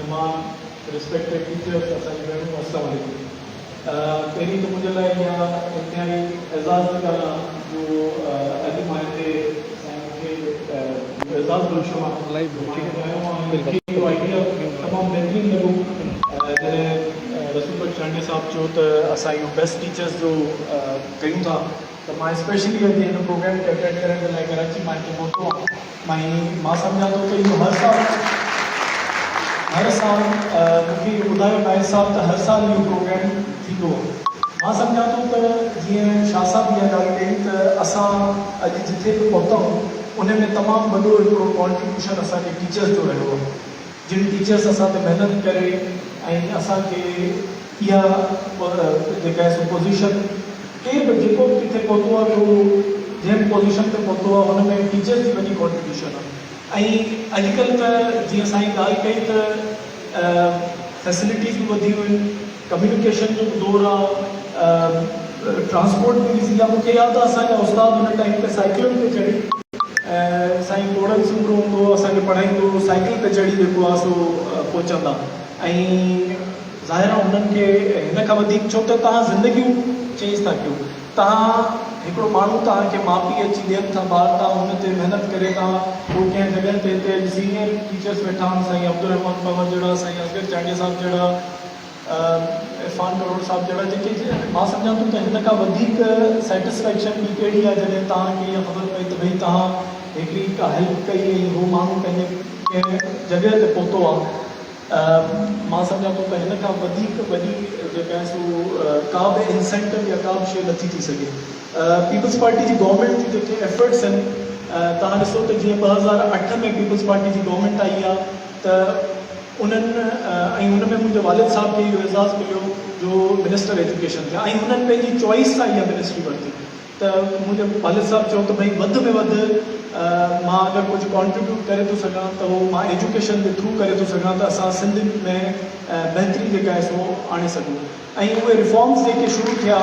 मेहमान, respected teachers, असांजी भेणूं, अस्सलाम वालेकुम। पहिरीं त मुंहिंजे लाइ इहा इंतिहाई एज़ाज़ जी ॻाल्हि आहे जो अॼु मां हिते मूंखे एज़ाज़ बख़्शियो आहे। आइडिया तमामु बहितरीनु लॻो जॾहिं रसूल बख़्श चांडिया साहब चयो त असां इहो बेस्ट टीचर्स जो कयूं था, त मां स्पेशली अॼु हिन प्रोग्राम खे अटेंड करण जे लाइ कराची मां हिते पहुतो आहियां। मां सम्झां थो त इहो हर साल मूंखे इहो ॿुधायो नाइब साहब त हर साल इहो प्रोग्राम थींदो आहे। मां सम्झां थो त जीअं शाह साहब इहा ॻाल्हि कई त असां अॼु जिथे बि पहुता आहियूं उन में तमामु वॾो हिकिड़ो कॉन्ट्रीब्यूशन असांजे टीचर्स जो रहियो आहे, जिन टीचर्स असां ते महिनत करे ऐं असांखे इहा जेका आहे सो पोज़ीशन केर बि जेको बि किथे पहुतो आहे तो जंहिं पोज़ीशन ते पहुतो आहे हुन में टीचर्स जी वॾी कॉन्ट्रीब्यूशन आहे। ऐं अॼुकल्ह त जीअं असां ॻाल्हि कई त फैसिलिटीज़ बि वधियूं आहिनि, कम्यूनिकेशन जो दौर आहे, ट्रांसपोर्ट बि ईज़ी आहे। मूंखे यादि आहे असांजा उस्ताद हुन टाइम ते साइकिलुनि ते चढ़ी साईं गोड़न सूमरो हूंदो असांखे पढ़ाईंदो, साइकिल ते चढ़ी जेको आहे सो पहुचंदा। ऐं ज़ाहिर आहे उन्हनि खे हिन खां वधीक छो त तव्हां ज़िंदगियूं चेंज था कयो, तव्हां हिकिड़ो माण्हू तव्हांखे माउ पीउ अची ॾियनि था, ॿार तव्हां हुन ते महिनत करे तव्हां पोइ कंहिं जॻह ते हिते सीनियर टीचर्स वेठा आहिनि, साईं अब्दुल रहमान पवन जहिड़ा, साईं असगर चांडिया साहब जहिड़ा, इरफान करोड़ साहब जहिड़ा, जेके मां सम्झां थो त हिन खां वधीक सेटिस्फैक्शन ॿी कहिड़ी आहे जॾहिं तव्हांखे इहा ख़बर पई त भई तव्हां हिकिड़ी का हेल्प कई ऐं उहो माण्हू पंहिंजे कंहिं जॻह ते पहुतो आहे। मां सम्झां थो त हिन खां वधीक वॾी जेका आहे सो का बि इंसेंटिव या का बि शइ नथी थी सघे। पीपल्स पार्टी जी गवर्नमेंट जी जेके एफर्ट्स आहिनि, तव्हां ॾिसो त जीअं 2008 में पीपल्स पार्टी जी गवर्नमेंट आई आहे त उन्हनि ऐं हुन में मुंहिंजे वालिद साहब खे इहो एज़ाज़ मिलियो जो मिनिस्टर एजुकेशन थिया ऐं हुननि पंहिंजी चॉइस सां इहा मिनिस्ट्री वरिती। त मुंहिंजे वालिद साहब चयो त भई वधि में वधि मां अगरि कुझु कॉन्ट्रीब्यूट करे थो सघां त उहो मां एजुकेशन जे थ्रू करे थो सघां त असां सिंध में बहितरी जेका आहे सो आणे सघूं। ऐं उहे रिफॉर्म्स जेके शुरू थिया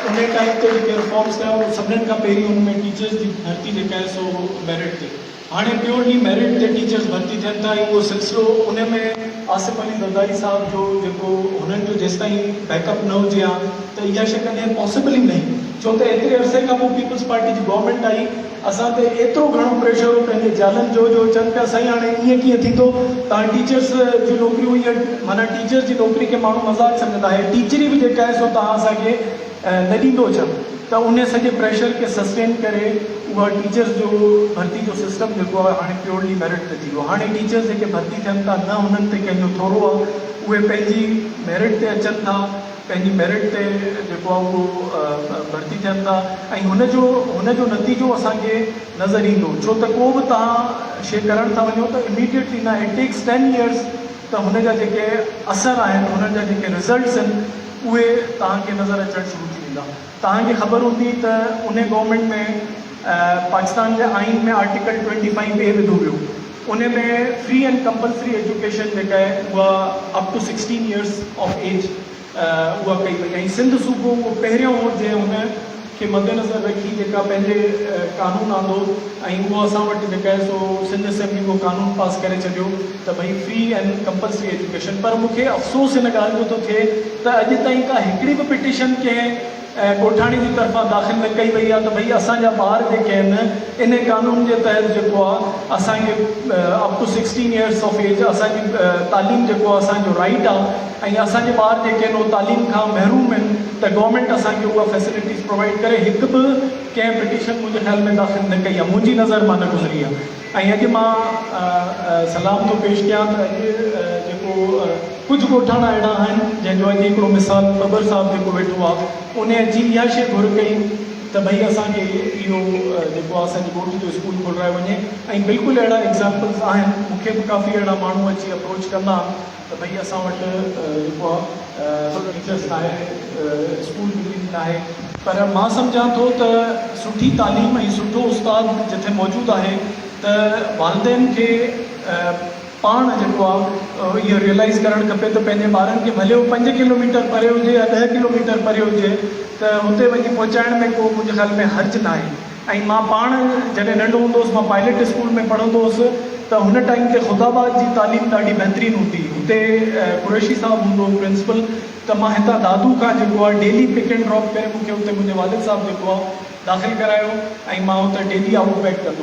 उन टाइम ते जेके रिफॉर्म्स थिया उहे सभिनीनि खां पहिरीं हुन में टीचर्स जी भर्ती जेका आहे सो मेरिट ते, हाणे प्योरली मेरिट ते टीचर्स भर्ती थियनि था। ऐं उहो सिलसिलो उन में आसिफ अली ज़रदारी साहब जो जेको हुननि जो जेसि ताईं बैकअप न हुजे हा त इहा शइ कॾहिं पॉसिबल ई न, छो त एतिरे अरसे खां पोइ पीपल्स पार्टी जी गवर्नमेंट आई, असां ते एतिरो घणो प्रेशर हो पंहिंजे ज़ालनि जो चवनि पिया साईं हाणे ईअं कीअं थींदो, तव्हां टीचर्स जी नौकरियूं ईअं माना टीचर्स जी नौकिरी खे माण्हू मज़ाक सम्झंदा आहे, टीचरी बि जेका आहे सो तव्हां असांखे न ॾींदो छा। त उन सॼे प्रेशर खे सस्टेन करे उहा टीचर्स जो भर्ती जो सिस्टम जेको आहे हाणे प्योरली मेरिट ते थी वियो। हाणे टीचर्स जेके भर्ती थियनि था न हुननि ते कंहिंजो थोरो आहे, उहे पंहिंजी मेरिट ते अचनि था, पंहिंजी मेरिट ते जेको आहे उहो भर्ती थियनि था ऐं हुनजो नतीजो असांखे नज़र ईंदो। छो त को बि तव्हां शइ करणु था वञो त इमीडिएटली न, इट टेक्स 10 years त हुनजा जेके असर आहिनि, हुननि जा जेके रिज़ल्ट्स आहिनि उहे तव्हांखे नज़र अचणु शुरू थी वेंदा। तव्हांखे ख़बर हूंदी त उन गवर्नमेंट में पाकिस्तान जे आइन में आर्टिकल 25A विधो वियो, उन में फ्री एंड कंपल्सरी एजुकेशन जेका आहे उहा up to 16 years of age उहा कई वई। ऐं सिंध सूबो उहो पहिरियों हो जंहिं हुन खे मद्देनज़र रखी जेका पंहिंजे कानून आंदो ऐं उहो असां वटि जेका आहे सो सिंध असेंबली उहो कानून पास करे छॾियो त भई फ्री एंड कंपल्सरी एजुकेशन। पर मूंखे अफ़सोस हिन ॻाल्हि जो थो थिए त अॼु ताईं का हिकिड़ी बि पिटिशन कंहिं ॻोठाणी जी तरफ़ां दाख़िल न कई वई आहे त भई असांजा ॿार जेके आहिनि इन कानून जे तहत जेको आहे असांखे up to 16 years of age असांजी तालीम जेको आहे असांजो राइट आहे ऐं असांजे ॿार जेके आहिनि उहे तालीम खां महरूम आहिनि त गवर्नमेंट असांखे उहा फैसिलिटीज़ प्रोवाइड करे। हिकु बि कंहिं पिटिशन मुंहिंजे ख़्याल में दाख़िल न कई आहे, मुंहिंजी नज़र मां न गुज़री आहे। ऐं अॼु मां सलाम थो पेश कयां त अॼु जेको कुझु ॻोठाणा अहिड़ा आहिनि जंहिंजो अॼु हिकिड़ो मिसाल बबर साहब जेको वेठो आहे उन अची इहा शइ घुर कई त भई असांखे इहो जेको आहे असांजी ॻोठ जो स्कूल खोलाए वञे। ऐं बिल्कुलु अहिड़ा एग्ज़ाम्पल्स आहिनि, मूंखे बि काफ़ी अहिड़ा माण्हू अची अप्रोच कंदा त भई असां वटि जेको आहे टीचर्स न आहे, स्कूल बिल्डिंग न आहे। पर मां सम्झां थो त सुठी तालीम ऐं सुठो उस्ताद जिथे मौजूदु आहे त वालदेन खे पाण जेको आहे इहो रियलाइज़ करणु खपे त पंहिंजे ॿारनि खे भले उहो 5 किलोमीटर परे हुजे या 10 किलोमीटर परे हुजे त हुते वञी पहुचाइण में को मुंहिंजे ख़्याल में हर्ज न आहे। ऐं मां पाण जॾहिं नंढो हूंदो हुउसि मां पायलट स्कूल में पढ़ंदो हुउसि त हुन टाइम ते ख़ुदाबाद जी तालीम ॾाढी बहितरीनु हूंदी हुते कुरैशी साहब हूंदो प्रिंसिपल त मां हितां दादू खां जेको आहे डेली पिक एंड ड्रॉप करे मूंखे हुते मुंहिंजे वालिद साहब जेको आहे दाख़िल करायो ऐं मां हुते डेली आउट बैक कंदो